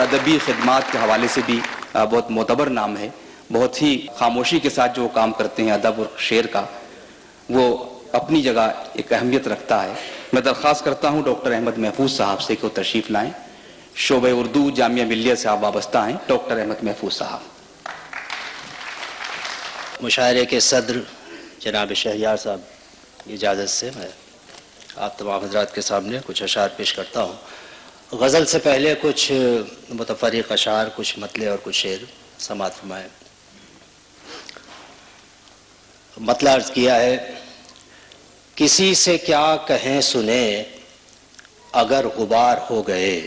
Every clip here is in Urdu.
ادبی خدمات کے حوالے سے بھی بہت معتبر نام ہے. بہت ہی خاموشی کے ساتھ جو کام کرتے ہیں ادب اور شعر کا، وہ اپنی جگہ ایک اہمیت رکھتا ہے. میں درخواست کرتا ہوں ڈاکٹر احمد محفوظ صاحب سے کہ وہ تشریف لائیں. شعبہ اردو جامعہ ملیہ سے آپ وابستہ ہیں. ڈاکٹر احمد محفوظ صاحب. مشاعرے کے صدر جناب شہریار صاحب کی اجازت سے میں آپ تمام حضرات کے سامنے کچھ اشعار پیش کرتا ہوں. غزل سے پہلے کچھ متفرق اشعار، کچھ مطلع اور کچھ شعر سماعت فرمائیں. مطلع عرض کیا ہے: کسی سے کیا کہیں سنے اگر غبار ہو گئے،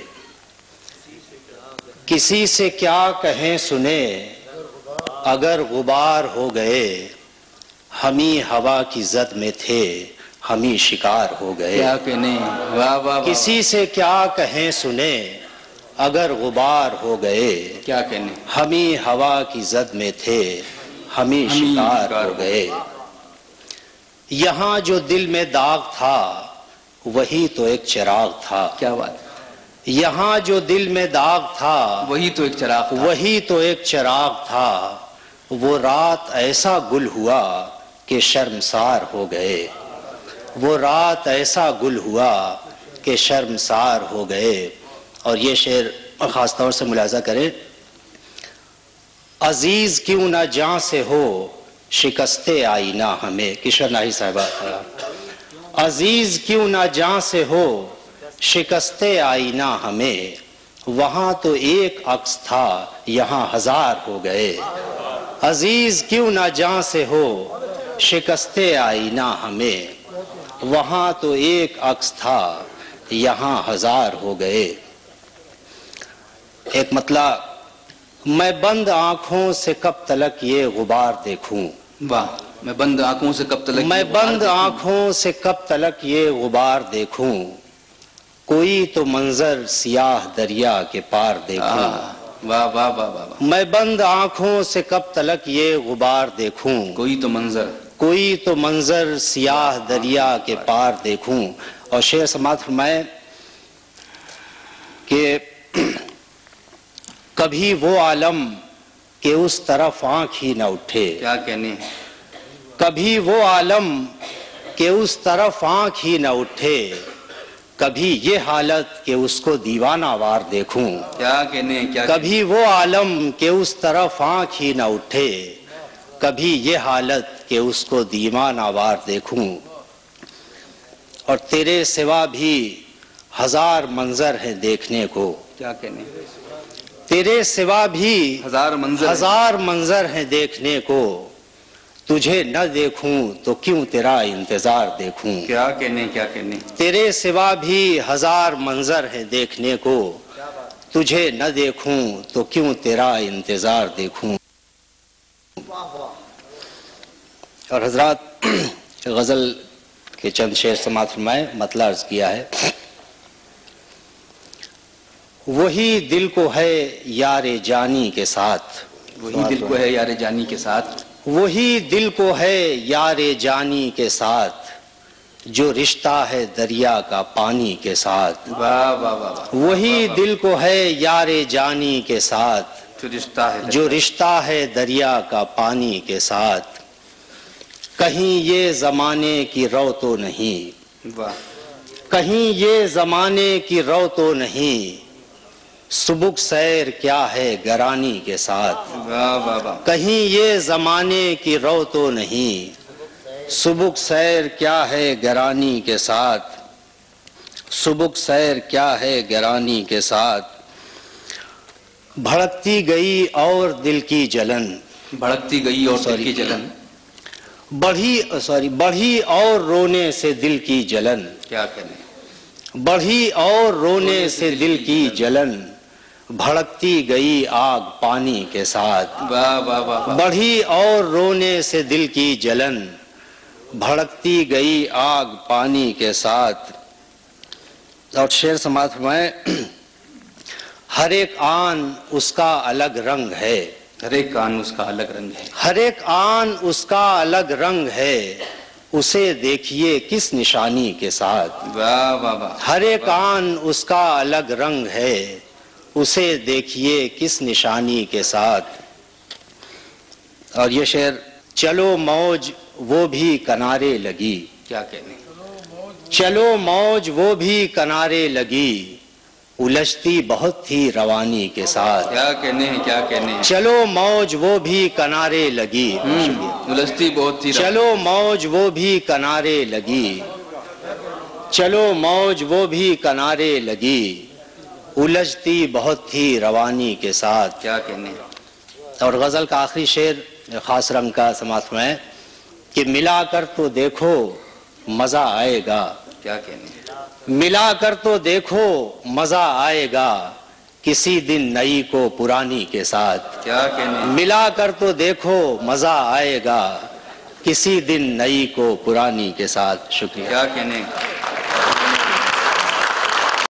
کسی سے کیا کہیں سنے اگر غبار ہو گئے، ہمیں ہوا کی زد میں تھے ہمیں شکار ہو گئے. کیا کہنے، واہ واہ. کسی سے کیا کہیں سنے اگر غبار ہو گئے، کیا کہنے، ہمیں ہوا کی زد میں تھے ہمیں شکار ہو گئے. یہاں جو دل میں داغ تھا وہی تو ایک چراغ تھا. کیا بات. یہاں جو دل میں داغ تھا وہی تو ایک چراغ تھا. وہی تو ایک چراغ تھا. وہ رات ایسا گل ہوا کہ شرمسار ہو گئے. وہ رات ایسا گل ہوا کہ شرمسار ہو گئے. اور یہ شعر خاص طور سے ملاحظہ کریں: عزیز کیوں نہ جاں سے ہو شکستے آئینہ ہمیں. کشور ناہی صاحبہ. عزیز کیوں نہ جاں سے ہو شکستے آئینہ ہمیں، وہاں تو ایک عکس تھا یہاں ہزار ہو گئے. عزیز کیوں نہ جاں سے ہو شکستے آئینہ ہمیں، وہاں تو ایک عکس تھا یہاں ہزار ہو گئے. ایک مطلع: میں بند آنکھوں سے کب تلک یہ غبار دیکھوں. واہ. میں بند آنکھوں سے کب تلک، میں بند آنکھوں سے کب تلک یہ غبار دیکھوں، کوئی تو منظر سیاہ دریا کے پار دیکھوں. واہ واہ واہ واہ. میں بند آنکھوں سے کب تلک یہ غبار دیکھوں، کوئی تو منظر، کوئی تو منظر سیاہ دریا کے پار دیکھوں. اور شعر سماعت فرمائے کہ کبھی وہ عالم کہ اس طرف آنکھ ہی نہ اٹھے. کیا کہنے. کبھی وہ عالم کہ اس طرف آنکھ ہی نہ اٹھے، کبھی یہ حالت کہ اس کو دیوانہ وار دیکھوں. کیا کہنے، کیا کبھی وہ عالم کہ اس طرف آنکھ ہی نہ اٹھے، کبھی یہ حالت کہ اس کو دیوانہ وار دیکھوں. اور تیرے سوا بھی ہزار منظر ہیں دیکھنے کو. کیا کہنے. تیرے سوا بھی ہزار منظر ہیں دیکھنے کو، تجھے نہ دیکھوں تو کیوں تیرا انتظار دیکھوں. کیا کہنے، کیا کہنے. تیرے سوا بھی ہزار منظر ہیں دیکھنے کو، تجھے نہ دیکھوں تو کیوں تیرا انتظار دیکھوں. اور حضرات غزل کے چند شعر سماعت فرمائے. مطلع عرض کیا ہے: وہی دل کو ہے یار جانی کے ساتھ. وہی دل کو ہے یار جانی کے ساتھ. وہی دل کو ہے یار جانی کے ساتھ، جو رشتہ ہے دریا کا پانی کے ساتھ. واہ واہ واہ. وہی دل کو ہے یار جانی کے ساتھ، جو رشتہ ہے، جو رشتہ ہے دریا کا پانی کے ساتھ. کہیں یہ زمانے کی رو تو نہیں، واہ. کہیں یہ زمانے کی رو تو نہیں، سبک سیر کیا ہے گرانی کے ساتھ. واہ واہ واہ. کہیں یہ زمانے کی رو تو نہیں، سبک سیر کیا ہے گرانی کے ساتھ. سبک سیر کیا ہے گرانی کے ساتھ. بھڑکتی گئی اور دل کی جلن. بھڑکتی گئی اور دل کی جلن. بڑھی اور رونے سے دل کی جلن. کیا کہنے. بڑھی اور رونے سے دل کی جلن، بھڑکتی گئی آگ پانی کے ساتھ. واہ واہ واہ. بڑھی اور رونے سے دل کی جلن، بھڑکتی گئی آگ پانی کے ساتھ. اور شعر سماعت فرمائیں: ہر ایک آن اس کا الگ رنگ ہے. ہر ایک آن اس کا الگ رنگ ہے. ہر ایک آن اس کا الگ رنگ ہے، اسے دیکھیے کس نشانی کے ساتھ. واہ واہ واہ. ہر ایک آن اس کا الگ رنگ ہے، اسے دیکھیے کس نشانی کے ساتھ. اور یہ شعر چلو موج وہ بھی کنارے لگی. کیا کہنے. چلو موج وہ بھی کنارے لگی الجھتی بہت تھی روانی کے ساتھ. کیا کہنے ہیں، کیا کہنے ہیں. چلو موج وہ بھی کنارے لگی. الجھتی بہت تھی. چلو موج وہ بھی کنارے لگی. چلو موج وہ بھی کنارے لگی الجھتی بہت تھی روانی کے ساتھ. کیا کہنے. اور غزل کا آخری شعر خاص رنگ کا سماعت میں کہ ملا کر تو دیکھو مزہ آئے گا. کیا کہنے. ملا کر تو دیکھو مزہ آئے گا کسی دن نئی کو پرانی کے ساتھ. کیا کہنے. ملا کر تو دیکھو مزہ آئے گا کسی دن نئی کو پرانی کے ساتھ. شکریہ. کیا کہنے.